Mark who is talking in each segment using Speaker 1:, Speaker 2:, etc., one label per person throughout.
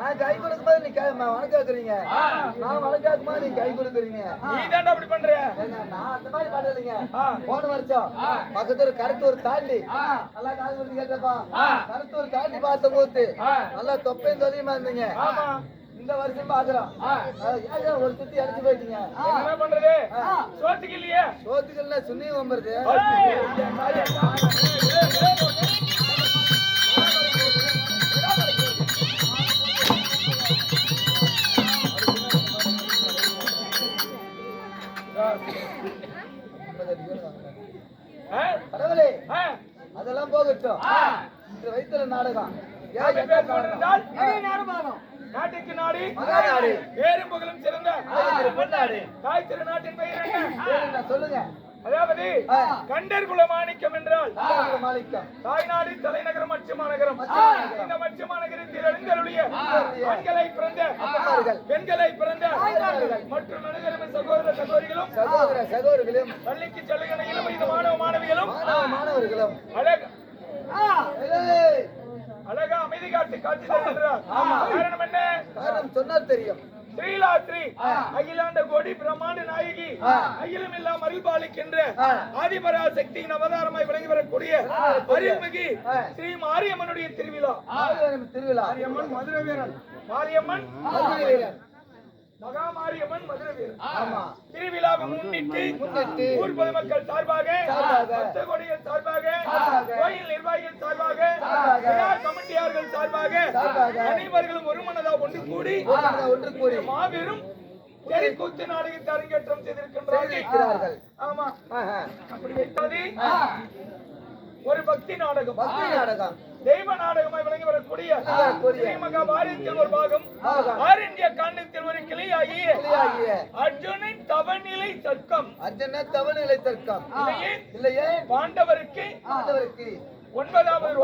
Speaker 1: நான் கை கொடுக்கும்போது நீ வணக்கம் கேக்குறீங்க, நான் வணக்கம் கேட்கும்போது நீ கை கொடுக்குறீங்க.
Speaker 2: நீ தாண்டா அப்படி பண்ற.
Speaker 1: நான் அந்த மாதிரி பண்ணலைங்க. போன வருஷம் பக்கத்துல கருத்தூர் தாண்டி நல்லா காது கொடுத்து கேட்டப்பா, கருத்தூர் தாண்டி பார்த்த போது நல்லா தொப்பையும் தொலையுமா இருந்தீங்க. இந்த வருஷம் பாக்குறோம் ஒரு சுத்தி அடிச்சு போயிட்டீங்க.
Speaker 2: என்ன பண்றது? சோத்துக்கு இல்லையே.
Speaker 1: சோத்துக்கள்ல சுண்ணி வம்புறது. கடவுளே, அதெல்லாம் போகட்டும். இந்த வயிற்றுல நாடகம்
Speaker 2: நாட்டுக்கு நாடு
Speaker 1: மகாநாடு
Speaker 2: பேரும் புகழும் சிறந்த
Speaker 1: பொன்னாடு
Speaker 2: தாய் திருநாட்டின் பெயர் என்ன?
Speaker 1: சொல்லுங்க.
Speaker 2: அதாவது கண்டர் குல மாணிக்கம் என்றால்
Speaker 1: மாணிக்கம்
Speaker 2: தாய்நாடு தலைநகரம் மச்சு மாநகரம். இந்த மச்சு மாநகரத்தில் எழுந்தருளிய ஆண்களை பிறந்த பெண்களை பிறந்த மற்றும் நடுகரும் சகோதர
Speaker 1: சகோதரிகளும்
Speaker 2: பள்ளிக்கு செல்லுகிற இளம் மாணவ மாணவிகளும்
Speaker 1: மாணவர்களும்
Speaker 2: அழகா அமைதி காட்டு காட்சி தருகின்றார். காரணம் என்ன?
Speaker 1: காரணம் சொன்னால் தெரியும்.
Speaker 2: ஸ்ரீலாத்ரி அகிலாண்ட கோடி பிரம்மாண்ட நாயகி அகிலம் எல்லாம் அருள்பாலிக்கின்ற ஆதிபராசக்தியின் அவதாரமாய் விளங்கி வரக்கூடிய அருள்மிகு ஸ்ரீ மாரியம்மனுடைய திருவிழா.
Speaker 1: மாரியம்மன் மதுரை வீரன்,
Speaker 2: மாரியம்மன்
Speaker 1: மதுரை வீரன்,
Speaker 2: மகா மாரியம்மன் மதுரை வீரன்.
Speaker 1: ஆமா.
Speaker 2: திருவிழாவை முன்னிட்டு ஊர் பொதுமக்கள் சார்பாக, பக்த கோடிகள் சார்பாக, கோயில் நிர்வாகிகள் சார்பாக, விழா கமிட்டியார்கள் சார்பாக அனைவர்களும் ஒரு மனதா ஒன்று கூடி மாபெரும் தெருக்கூத்து நாடகத்தை அரங்கேற்றம் செய்திருக்கின்றார்கள். ஆமா, அப்படி வைப்பது ஒரு பக்தி நாடகம். தெய்வ நாடகமாய் விளங்கி வரக்கூடிய ஸ்ரீமகா பாரதியில் ஒரு பாகம், ஆரண்ய காண்டத்தில் ஒரு கிளையாகிய அர்ஜுனன் தவநிலை தர்க்கம். இல்லையே பாண்டவருக்கு 9வது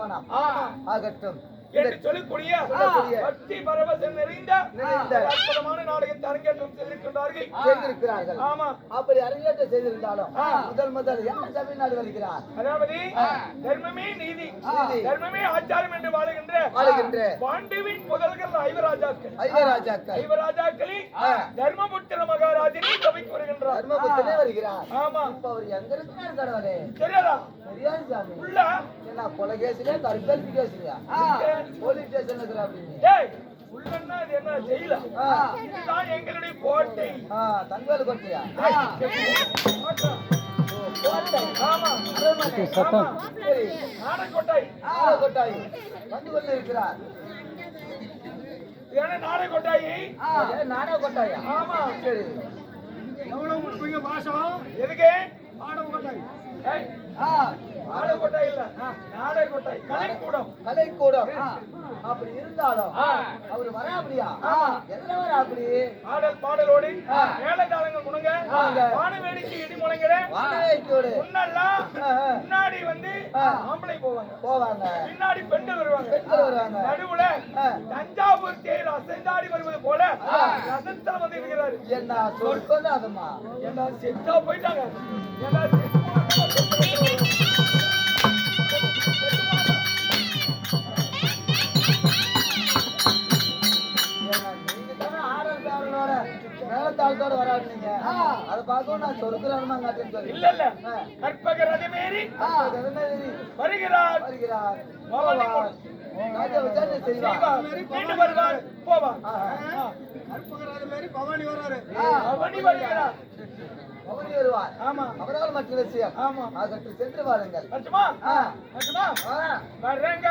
Speaker 2: வனம்
Speaker 1: ஆகட்டும்
Speaker 2: என்று சொல்லக்கூடிய பக்தி பரவசம் நிறைந்த அற்புதமான நாடகத்தை அரங்கேற்றம் செய்திருக்கிறார்கள். ஆமா,
Speaker 1: அப்படி அரங்கேற்றம் செய்திருந்தாலும் முதல் யார் தமிழ்நாடு வருகிறார்?
Speaker 2: அதாவது தர்மமே நீதி, தர்மமே ஆச்சாரம் என்று வாழுகின்ற பாண்டுவின் முதல்கள் ஐவராஜாக்களில் தர்மபுத்திர மகாராஜனை சபைக்கு வருகின்றார்.
Speaker 1: தர்மபுத்திரே வருகிறார்.
Speaker 2: ஆமா,
Speaker 1: இப்ப அவர் எங்க இருக்கிறார் கடவுளே?
Speaker 2: தெரியாதா?
Speaker 1: தெரியாது சாமி.
Speaker 2: உள்ள
Speaker 1: என்ன கொலை கேஸ்லயா கற்பழிப்பு கேஸ்லயா? போலீஸ் ஸ்டேஷன்ல இருக்கிற அப்படின்னு.
Speaker 2: ஏய், உள்ளன்னா இது என்ன ஜெயில? இதுதான் எங்களுடைய கோட்டை.
Speaker 1: தங்கவேலு கோட்டையா?
Speaker 2: கோட்டை. ஆமா,
Speaker 1: சத்தம். சரி,
Speaker 2: நாடகோட்டை.
Speaker 1: நாடகோட்டாய் வந்து கொண்டு இருக்கிறார்.
Speaker 2: ஏன்னா நாடகோட்டாயி
Speaker 1: நாடகோட்டாயா?
Speaker 2: ஆமா.
Speaker 1: சரி,
Speaker 2: எவ்வளவு முக்கிய பாசம் எதுக்கு? நாடகோட்டாய். நாடகோட்டை இல்ல, நாடகோட்டை கலைக்கூடம்.
Speaker 1: அப்படி இருந்தாலும் அவரு வரா அப்படியா? எதுல வரா அப்படி?
Speaker 2: ஆடல் பாடலோடு மேலதாளங்கள் முழங்க, வான வேடிக்கை இடி முழங்கிற முன்னெல்லாம் முன்னாடி வந்து ஆம்பளை போவாங்க, பின்னாடி பெண்கள் வருவாங்க. நடுவுல தஞ்சாவூர் தேர் அசைந்தாடி வருவது போல ரசத்துல வந்து இருக்கிறாரு.
Speaker 1: என்ன சொற்கொண்டு அதுமா
Speaker 2: என்ன செத்தா போயிட்டாங்க.
Speaker 1: மேலத்தாளத்தோட வராடுனீங்க. அதை பார்க்கவும் நான் சொற்கிறானுமா காட்டுன்னு
Speaker 2: இல்ல கற்பக ரதமேறி வருகிறார்.
Speaker 1: வருவார். அவரால் மற்ற விஷயம். அதற்கு சென்று வாருங்கள்.
Speaker 2: வர்றங்க